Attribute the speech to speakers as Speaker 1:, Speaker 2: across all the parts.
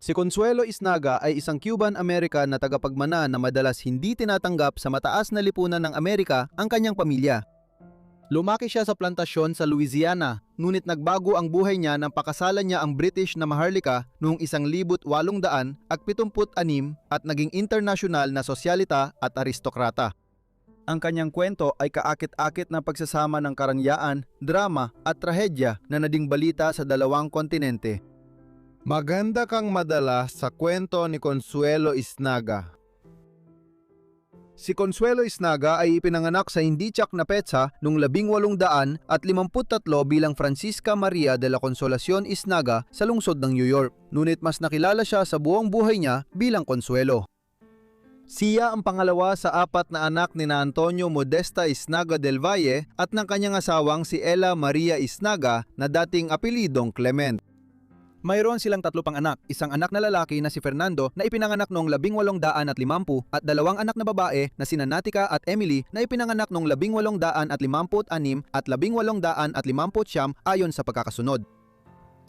Speaker 1: Si Consuelo Isnaga ay isang Cuban-American na tagapagmana na madalas hindi tinatanggap sa mataas na lipunan ng Amerika ang kanyang pamilya. Lumaki siya sa plantasyon sa Louisiana, ngunit nagbago ang buhay niya nang pakasalan niya ang British na maharlika noong 1876 at naging internasyonal na sosyalita at aristokrata. Ang kanyang kwento ay kaakit-akit na pagsasama ng karangyaan, drama at trahedya na nading balita sa dalawang kontinente. Maganda kang madala sa kwento ni Consuelo Isnaga. Si Consuelo Isnaga ay ipinanganak sa hindi tiyak na petsa noong 1853 bilang Francisca Maria de la Consolacion Isnaga sa lungsod ng New York, ngunit mas nakilala siya sa buong buhay niya bilang Consuelo. Siya ang pangalawa sa apat na anak ni Antonio Modesta Isnaga del Valle at ng kanyang asawang si Ella Maria Isnaga na dating apelidong Clement. Mayroon silang 3 pang anak, isang anak na lalaki na si Fernando na ipinanganak noong 1850 at 2 anak na babae na sina Natica at Emily na ipinanganak noong 1856 at 1859 ayon sa pagkakasunod.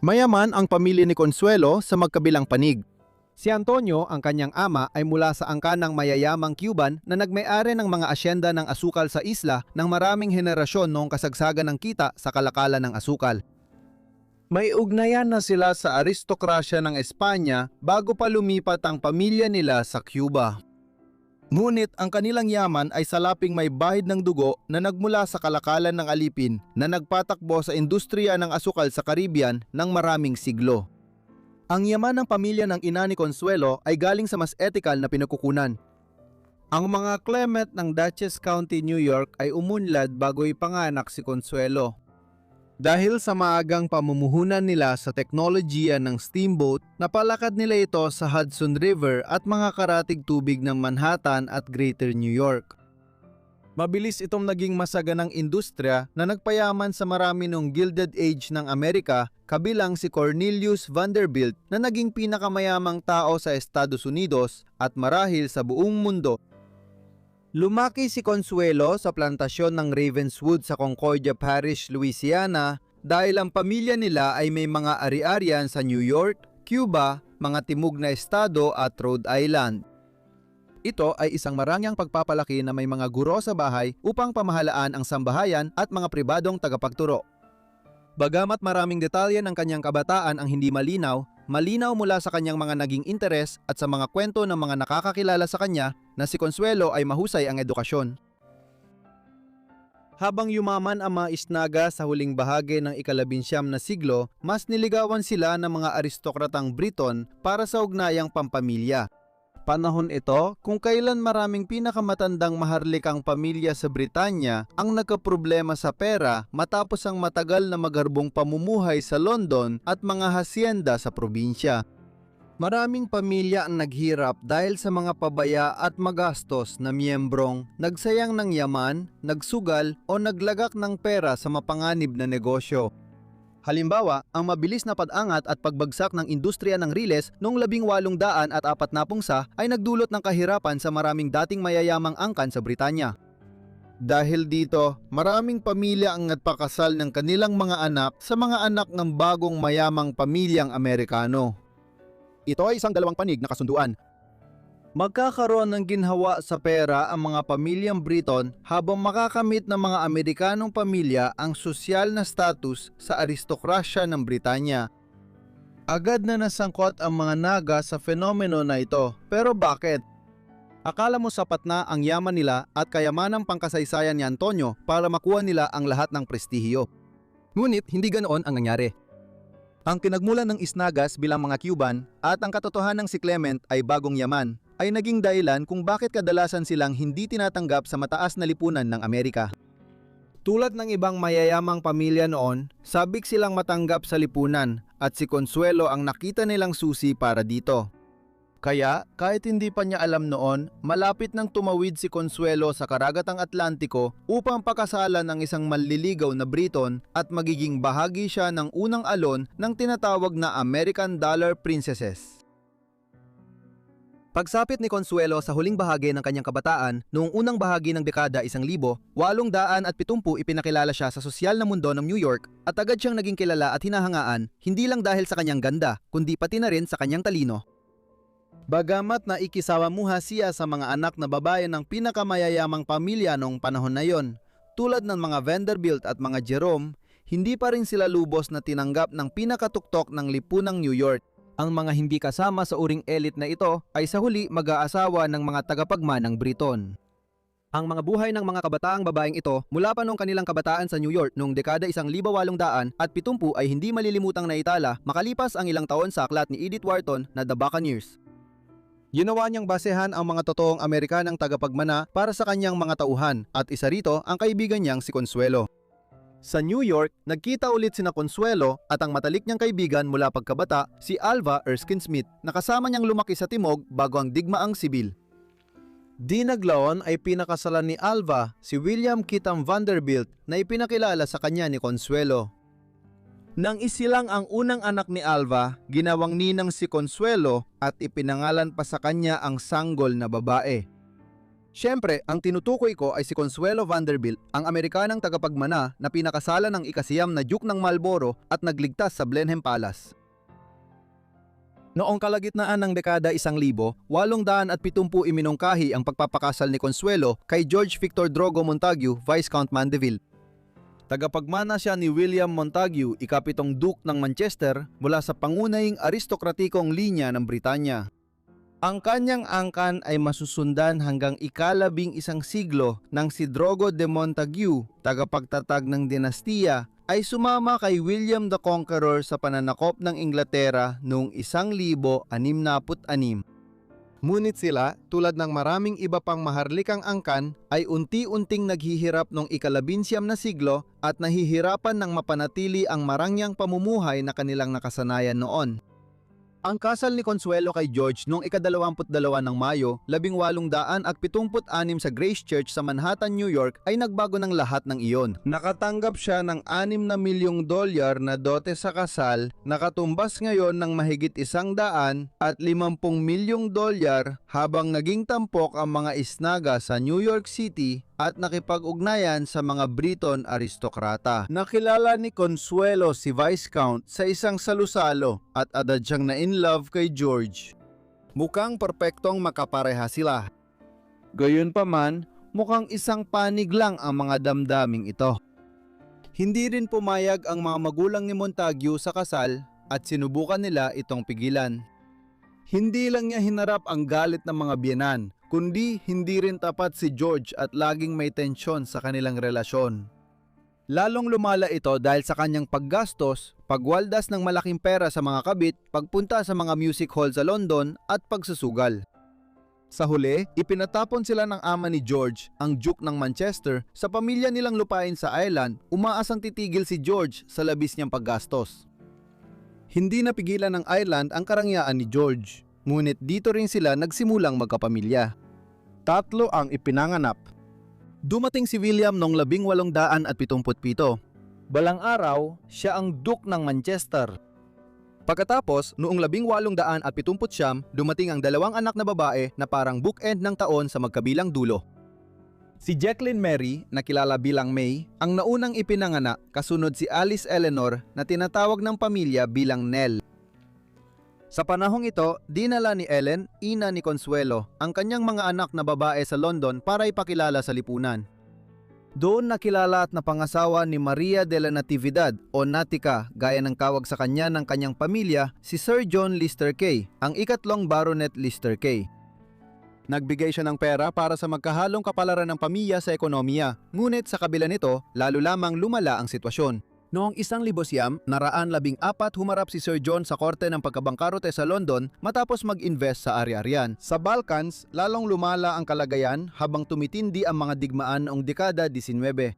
Speaker 1: Mayaman ang pamilya ni Consuelo sa magkabilang panig. Si Antonio, ang kanyang ama, ay mula sa angkanang mayayamang Cuban na nagmay-ari ng mga asyenda ng asukal sa isla ng maraming henerasyon noong kasagsagan ng kita sa kalakalan ng asukal. May ugnayan na sila sa aristokrasya ng Espanya bago pa lumipat ang pamilya nila sa Cuba. Ngunit ang kanilang yaman ay salaping may bahid ng dugo na nagmula sa kalakalan ng alipin na nagpatakbo sa industriya ng asukal sa Caribbean ng maraming siglo. Ang yaman ng pamilya ng ina ni Consuelo ay galing sa mas ethical na pinagkukunan. Ang mga Clement ng Dutchess County, New York ay umunlad bago ipanganak si Consuelo. Dahil sa maagang pamumuhunan nila sa teknolohiya ng steamboat, napalakad nila ito sa Hudson River at mga karatig tubig ng Manhattan at Greater New York. Mabilis itong naging masaganang industriya na nagpayaman sa marami noong Gilded Age ng Amerika, kabilang si Cornelius Vanderbilt na naging pinakamayamang tao sa Estados Unidos at marahil sa buong mundo. Lumaki si Consuelo sa plantasyon ng Ravenswood sa Concordia Parish, Louisiana dahil ang pamilya nila ay may mga ari-arian sa New York, Cuba, mga timog na estado at Rhode Island. Ito ay isang marangyang pagpapalaki na may mga guro sa bahay upang pamahalaan ang sambahayan at mga pribadong tagapagturo. Bagamat maraming detalye ng kanyang kabataan ang hindi malinaw mula sa kanyang mga naging interes at sa mga kwento ng mga nakakakilala sa kanya na si Consuelo ay mahusay ang edukasyon. Habang yumaman ang mga Isnaga sa huling bahagi ng ika-19 na siglo, mas niligawan sila ng mga aristokratang Briton para sa ugnayang pampamilya. Panahon ito kung kailan maraming pinakamatandang maharlikang pamilya sa Britanya ang nagkaproblema sa pera matapos ang matagal na magarbong pamumuhay sa London at mga hasyenda sa probinsya. Maraming pamilya ang naghirap dahil sa mga pabaya at magastos na miyembrong nagsayang ng yaman, nagsugal o naglagak ng pera sa mapanganib na negosyo. Halimbawa, ang mabilis na pag-angat at pagbagsak ng industriya ng riles noong 1840 ay nagdulot ng kahirapan sa maraming dating mayayamang angkan sa Britanya. Dahil dito, maraming pamilya ang nagpakasal ng kanilang mga anak sa mga anak ng bagong mayamang pamilyang Amerikano. Ito ay isang dalawang panig na kasunduan. Magkakaroon ng ginhawa sa pera ang mga pamilyang Briton habang makakamit ng mga Amerikanong pamilya ang sosyal na status sa aristokrasya ng Britanya. Agad na nasangkot ang mga Naga sa fenomeno na ito. Pero bakit? Akala mo sapat na ang yaman nila at kayamanang pangkasaysayan ni Antonio para makuha nila ang lahat ng prestihiyo. Ngunit hindi ganoon ang nangyari. Ang kinagmulan ng Isnagas bilang mga Cuban at ang katotohanan ng si Clement ay bagong yaman ay naging dahilan kung bakit kadalasan silang hindi tinatanggap sa mataas na lipunan ng Amerika. Tulad ng ibang mayayamang pamilya noon, sabik silang matanggap sa lipunan at si Consuelo ang nakita nilang susi para dito. Kaya kahit hindi pa niya alam noon, malapit nang tumawid si Consuelo sa karagatang Atlantiko upang pakasalan ng isang manliligaw na Briton at magiging bahagi siya ng unang alon ng tinatawag na American Dollar Princesses. Pagsapit ni Consuelo sa huling bahagi ng kanyang kabataan, noong unang bahagi ng dekada 1870 ipinakilala siya sa sosyal na mundo ng New York at agad siyang naging kilala at hinahangaan hindi lang dahil sa kanyang ganda, kundi pati na rin sa kanyang talino. Bagamat na ikisawamuha siya sa mga anak na babae ng pinakamayayamang pamilya noong panahon na yon, tulad ng mga Vanderbilt at mga Jerome, hindi pa rin sila lubos na tinanggap ng pinakatuktok ng lipunang New York. Ang mga hindi kasama sa uring elite na ito ay sa huli mag-aasawa ng mga tagapagmanang Briton. Ang mga buhay ng mga kabataang babaeng ito mula pa noong kanilang kabataan sa New York noong dekada 1870 ay hindi malilimutang naitala makalipas ang ilang taon sa aklat ni Edith Wharton na The Buccaneers. Ginawa niyang basehan ang mga totoong Amerikanang tagapagmana para sa kanyang mga tauhan at isa rito ang kaibigan niyang si Consuelo. Sa New York, nagkita ulit sina Consuelo at ang matalik niyang kaibigan mula pagkabata, si Alva Erskine Smith, na kasama niyang lumaki sa Timog bago ang digmaang sibil. Di naglaon ay pinakasalan ni Alva si William Kittam Vanderbilt na ipinakilala sa kanya ni Consuelo. Nang isilang ang unang anak ni Alva, ginawang ninang si Consuelo at ipinangalan pa sa kanya ang sanggol na babae. Siyempre, ang tinutukoy ko ay si Consuelo Vanderbilt, ang Amerikanang tagapagmana na pinakasalan ng ikasiyam na Duke ng Marlborough at nagligtas sa Blenheim Palace. Noong kalagitnaan ng dekada 1870 iminungkahi ang pagpapakasal ni Consuelo kay George Victor Drogo Montague, Viscount Mandeville. Tagapagmana siya ni William Montague, ikapitong Duke ng Manchester mula sa pangunahing aristokratikong linya ng Britanya. Ang kanyang angkan ay masusundan hanggang ika-11 siglo nang si Drogo de Montague, tagapagtatag ng dinastiya, ay sumama kay William the Conqueror sa pananakop ng Inglaterra noong 1666. Ngunit sila, tulad ng maraming iba pang maharlikang angkan, ay unti-unting naghihirap noong ika-19 na siglo at nahihirapan ng mapanatili ang marangyang pamumuhay na kanilang nakasanayan noon. Ang kasal ni Consuelo kay George noong ika-22 ng Mayo, 1876 sa Grace Church sa Manhattan, New York ay nagbago ng lahat ng iyon. Nakatanggap siya ng $6 na milyong na dote sa kasal, nakatumbas ngayon ng mahigit $150 milyong habang naging tampok ang mga isnaga sa New York City at nakipag-ugnayan sa mga Briton aristokrata. Nakilala ni Consuelo si Viscount sa isang salusalo at agad siyang na-in-love kay George. Mukhang perpektong makapareha sila. Gayunpaman, mukhang isang panig lang ang mga damdaming ito. Hindi rin pumayag ang mga magulang ni Montague sa kasal at sinubukan nila itong pigilan. Hindi lang niya hinarap ang galit ng mga biyenan, kundi hindi rin tapat si George at laging may tensyon sa kanilang relasyon. Lalong lumala ito dahil sa kanyang paggastos, pagwaldas ng malaking pera sa mga kabit, pagpunta sa mga music hall sa London at pagsusugal. Sa huli, ipinatapon sila ng ama ni George, ang Duke ng Manchester, sa pamilya nilang lupain sa Ireland, umaasang titigil si George sa labis niyang paggastos. Hindi napigilan ng Ireland ang karangyaan ni George, ngunit dito rin sila nagsimulang magkapamilya. 3 ang ipinanganak. Dumating si William noong 1877. Balang araw, siya ang Duke ng Manchester. Pagkatapos, noong 1879, dumating ang 2 anak na babae na parang bookend ng taon sa magkabilang dulo. Si Jacqueline Mary, na kilala bilang May, ang naunang ipinanganak, kasunod si Alice Eleanor na tinatawag ng pamilya bilang Nell. Sa panahong ito, dinala ni Ellen, ina ni Consuelo, ang kanyang mga anak na babae sa London para ipakilala sa lipunan. Doon nakilala at napangasawa ni Maria de la Natividad o Natica, gaya ng tawag sa kanya ng kanyang pamilya, si Sir John Lister Kay, ang ikatlong Baronet Lister Kay. Nagbigay siya ng pera para sa magkahalong kapalaran ng pamilya sa ekonomiya, ngunit sa kabila nito, lalo lamang lumala ang sitwasyon. Noong 1914, humarap si Sir John sa korte ng pagkabangkarote sa London matapos mag-invest sa ari-arian. Sa Balkans, lalong lumala ang kalagayan habang tumitindi ang mga digmaan noong dekada 19.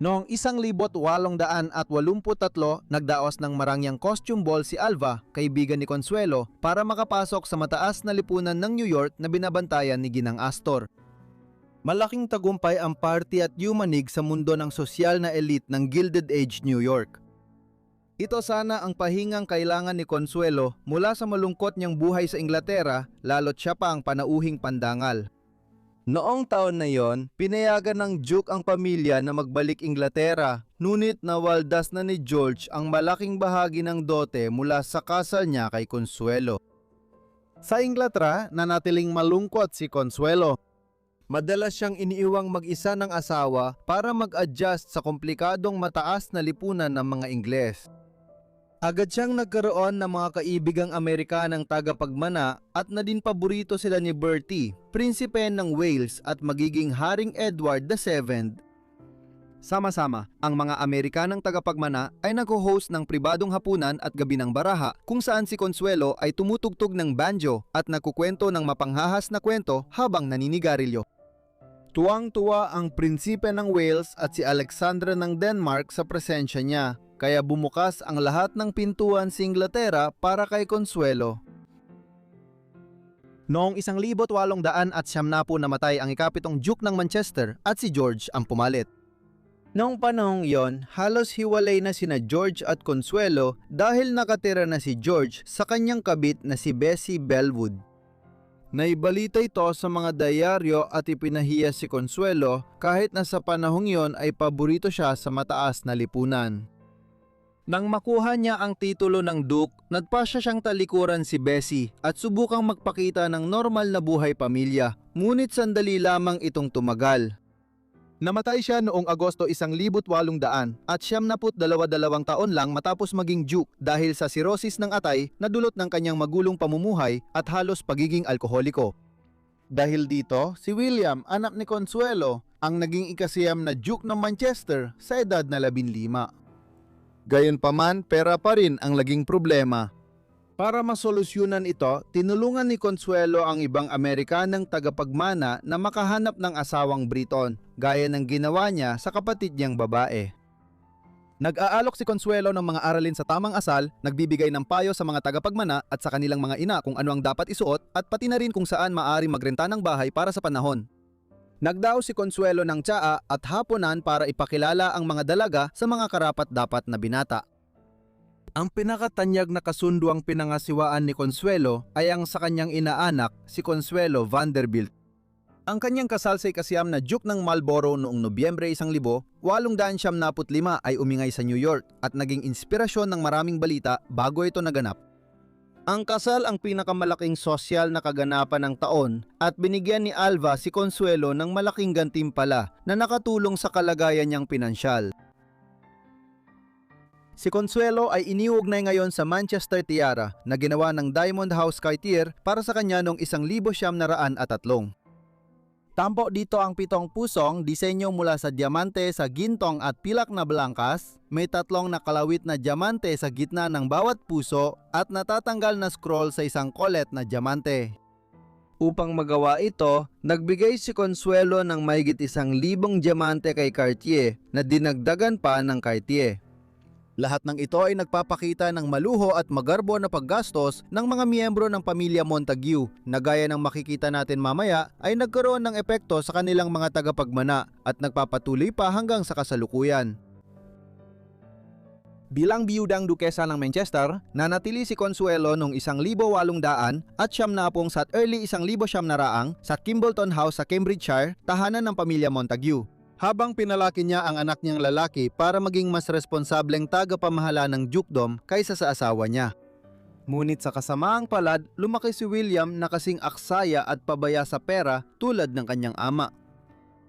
Speaker 1: Noong 1883, nagdaos ng marangyang costume ball si Alva, kaibigan ni Consuelo, para makapasok sa mataas na lipunan ng New York na binabantayan ni Ginang Astor. Malaking tagumpay ang party at yumanig sa mundo ng sosyal na elite ng Gilded Age New York. Ito sana ang pahingang kailangan ni Consuelo mula sa malungkot niyang buhay sa Inglaterra, lalo't siya pa ang panauhing pandangal. Noong taon na yon, pinayagan ng Duke ang pamilya na magbalik Inglaterra, ngunit nawaldas na ni George ang malaking bahagi ng dote mula sa kasal niya kay Consuelo. Sa Inglaterra, nanatiling malungkot si Consuelo. Madalas siyang iniiwang mag-isa ng asawa para mag-adjust sa komplikadong mataas na lipunan ng mga Ingles. Agad siyang nagkaroon ng mga kaibigang Amerikanang tagapagmana at nadin paborito sila ni Bertie, prinsipe ng Wales at magiging Haring Edward VII. Sama-sama, ang mga Amerikanang tagapagmana ay nag-host ng pribadong hapunan at gabi ng baraha kung saan si Consuelo ay tumutugtog ng banjo at nagkukwento ng mapanghahas na kwento habang naninigarilyo. Tuwang-tuwa ang prinsipe ng Wales at si Alexandra ng Denmark sa presensya niya, kaya bumukas ang lahat ng pintuan sa Inglaterra para kay Consuelo. Noong 1890 namatay ang ikapitong Duke ng Manchester at si George ang pumalit. Noong panahong yon, halos hiwalay na sina George at Consuelo dahil nakatira na si George sa kanyang kabit na si Bessie Bellwood. Naibalita ito sa mga dayaryo at ipinahiya si Consuelo kahit na sa panahong yon ay paborito siya sa mataas na lipunan. Nang makuha niya ang titulo ng Duke, nagpasya siyang talikuran si Bessie at subukang magpakita ng normal na buhay pamilya, ngunit sandali lamang itong tumagal. Namatay siya noong Agosto 1800 at 72 taon lang matapos maging Duke dahil sa cirrhosis ng atay na dulot ng kanyang magulong pamumuhay at halos pagiging alkoholiko. Dahil dito, si William, anak ni Consuelo, ang naging ikasiyam na Duke ng Manchester sa edad na 15. Gayunpaman, pera pa rin ang naging problema. Para masolusyonan ito, tinulungan ni Consuelo ang ibang Amerikanang tagapagmana na makahanap ng asawang Briton, gaya ng ginawa niya sa kapatid niyang babae. Nag-aalok si Consuelo ng mga aralin sa tamang asal, nagbibigay ng payo sa mga tagapagmana at sa kanilang mga ina kung ano ang dapat isuot at pati na rin kung saan maaari magrenta ng bahay para sa panahon. Nagdao si Consuelo ng tsaa at hapunan para ipakilala ang mga dalaga sa mga karapat-dapat na binata. Ang pinakatanyag na kasunduang pinangasiwaan ni Consuelo ay ang sa kanyang inaanak, si Consuelo Vanderbilt. Ang kanyang kasal sa ikasiyam na Duke ng Marlborough noong Nobyembre 1895 ay umingay sa New York at naging inspirasyon ng maraming balita bago ito naganap. Ang kasal ang pinakamalaking sosyal na kaganapan ng taon at binigyan ni Alva si Consuelo ng malaking gantimpala na nakatulong sa kalagayan niyang pinansyal. Si Consuelo ay iniugnay ngayon sa Manchester Tiara na ginawa ng Diamond House Cartier para sa kanya noong 1903. Tampo dito ang 7 pusong disenyo mula sa diamante sa gintong at pilak na blangkas, may 3 nakalawit na diamante sa gitna ng bawat puso at natatanggal na scroll sa isang collet na diamante. Upang magawa ito, nagbigay si Consuelo ng mahigit 1,000 diamante kay Cartier na dinagdagan pa ng Cartier. Lahat ng ito ay nagpapakita ng maluho at magarbo na paggastos ng mga miyembro ng pamilya Montague na gaya ng makikita natin mamaya ay nagkaroon ng epekto sa kanilang mga tagapagmana at nagpapatuloy pa hanggang sa kasalukuyan. Bilang biyudang dukesa ng Manchester, nanatili si Consuelo noong 1800 at 70 sa early 1900 sa Kimbleton House sa Cambridgeshire, tahanan ng pamilya Montague. Habang pinalaki niya ang anak niyang lalaki para maging mas responsableng tagapamahala ng dukedom kaysa sa asawa niya. Ngunit sa kasamaang palad, lumaki si William na kasing aksaya at pabaya sa pera tulad ng kanyang ama.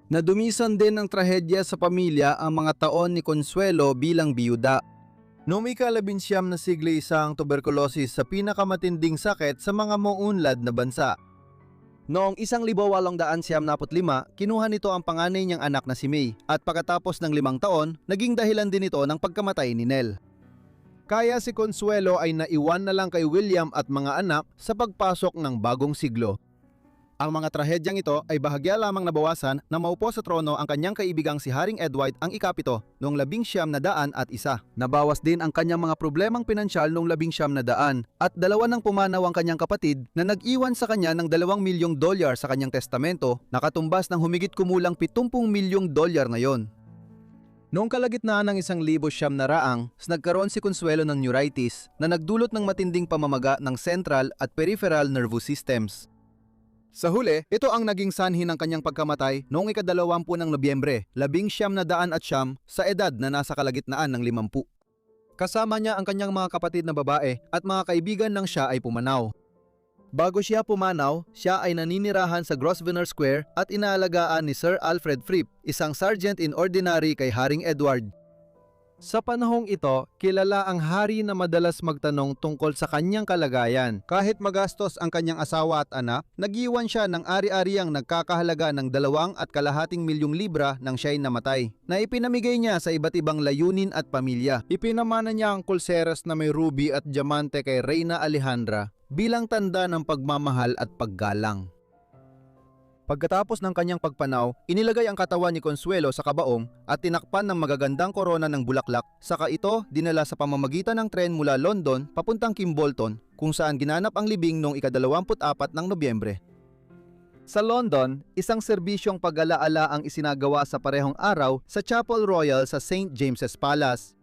Speaker 1: Nadumisan din ng trahedya sa pamilya ang mga taon ni Consuelo bilang biyuda. Noong ika-19 na sigli isang tuberculosis sa pinakamatinding sakit sa mga mauunlad na bansa. Noong 1895, kinuha nito ang panganay niyang anak na si May at pagkatapos ng 5 taon, naging dahilan din ito ng pagkamatay ni Nell. Kaya si Consuelo ay naiwan na lang kay William at mga anak sa pagpasok ng bagong siglo. Ang mga trahedyang ito ay bahagya lamang nabawasan na maupo sa trono ang kanyang kaibigang si Haring Edward ang ikapito noong 1901. Nabawas din ang kanyang mga problemang pinansyal noong 1900 at 2 nang pumanaw ang kanyang kapatid na nag-iwan sa kanya ng $2 milyong sa kanyang testamento na katumbas ng humigit kumulang $70 milyong ngayon. Noong kalagitnaan ng 1,900 na raang, nagkaroon si Consuelo ng neuritis na nagdulot ng matinding pamamaga ng central at peripheral nervous systems. Sa huli, ito ang naging sanhi ng kanyang pagkamatay noong 20 ng Nobyembre, 1909 sa edad na nasa kalagitnaan ng 50. Kasama niya ang kanyang mga kapatid na babae at mga kaibigan nang siya ay pumanaw. Bago siya pumanaw, siya ay naninirahan sa Grosvenor Square at inaalagaan ni Sir Alfred Fripp, isang sergeant in ordinary kay Haring Edward. Sa panahong ito, kilala ang hari na madalas magtanong tungkol sa kanyang kalagayan. Kahit magastos ang kanyang asawa at anak, nag-iwan siya ng ari-ariang nagkakahalaga ng 2.5 milyong libra nang siya'y namatay, na ipinamigay niya sa iba't ibang layunin at pamilya. Ipinamana niya ang pulseras na may ruby at diamante kay Reyna Alejandra bilang tanda ng pagmamahal at paggalang. Pagkatapos ng kanyang pagpanaw, inilagay ang katawan ni Consuelo sa kabaong at tinakpan ng magagandang korona ng bulaklak, saka ito dinala sa pamamagitan ng tren mula London papuntang Kimbolton, kung saan ginanap ang libing noong 24 ng Nobyembre. Sa London, isang serbisyong pag-alaala ang isinagawa sa parehong araw sa Chapel Royal sa St. James's Palace.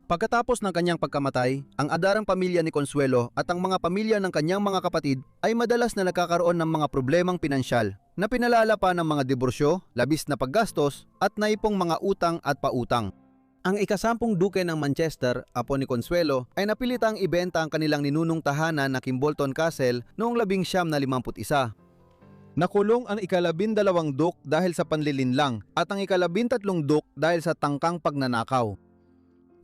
Speaker 1: Pagkatapos ng kanyang pagkamatay, ang adarang pamilya ni Consuelo at ang mga pamilya ng kanyang mga kapatid ay madalas na nagkakaroon ng mga problemang pinansyal na pinalala pa ng mga diborsyo, labis na paggastos at naipong mga utang at pautang. Ang ika-10 duke ng Manchester, apo ni Consuelo, ay napilitang ibenta ang kanilang ninunong tahanan na Kimbolton Castle noong 1951. Nakulong ang ika-12 duke dahil sa panlilinlang at ang ika-13 duke dahil sa tangkang pagnanakaw.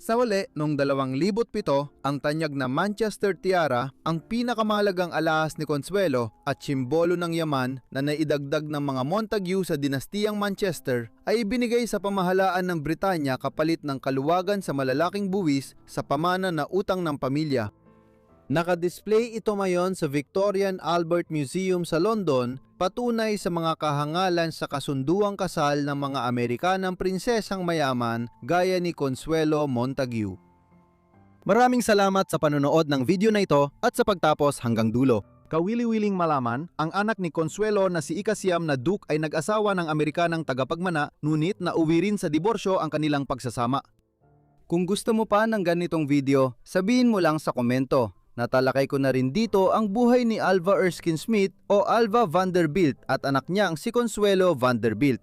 Speaker 1: Sa uli, noong 2007, ang tanyag na Manchester Tiara, ang pinakamahalagang alahas ni Consuelo at simbolo ng yaman na naidagdag ng mga Montague sa dinastiyang Manchester, ay ibinigay sa pamahalaan ng Britanya kapalit ng kaluwagan sa malalaking buwis sa pamana na utang ng pamilya. Nakadisplay ito ngayon sa Victorian Albert Museum sa London, patunay sa mga kahangalan sa kasunduang kasal ng mga Amerikanang prinsesang mayaman gaya ni Consuelo Montague. Maraming salamat sa panonood ng video na ito at sa pagtapos hanggang dulo. Kawili-wiling malaman, ang anak ni Consuelo na si ika-9 na Duke ay nag-asawa ng Amerikanang tagapagmana, ngunit nauwi rin sa diborsyo ang kanilang pagsasama. Kung gusto mo pa ng ganitong video, sabihin mo lang sa komento. Natalakay ko na rin dito ang buhay ni Alva Erskine Smith o Alva Vanderbilt at anak niyang si Consuelo Vanderbilt.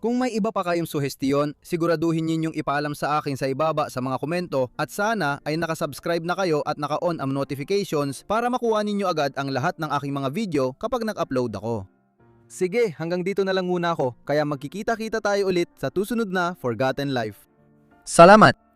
Speaker 1: Kung may iba pa kayong suhestiyon, siguraduhin ninyong ipaalam sa akin sa ibaba sa mga komento at sana ay nakasubscribe na kayo at naka-on ang notifications para makuha ninyo agad ang lahat ng aking mga video kapag nag-upload ako. Sige, hanggang dito na lang muna ako, kaya magkikita-kita tayo ulit sa susunod na Forgotten Life. Salamat!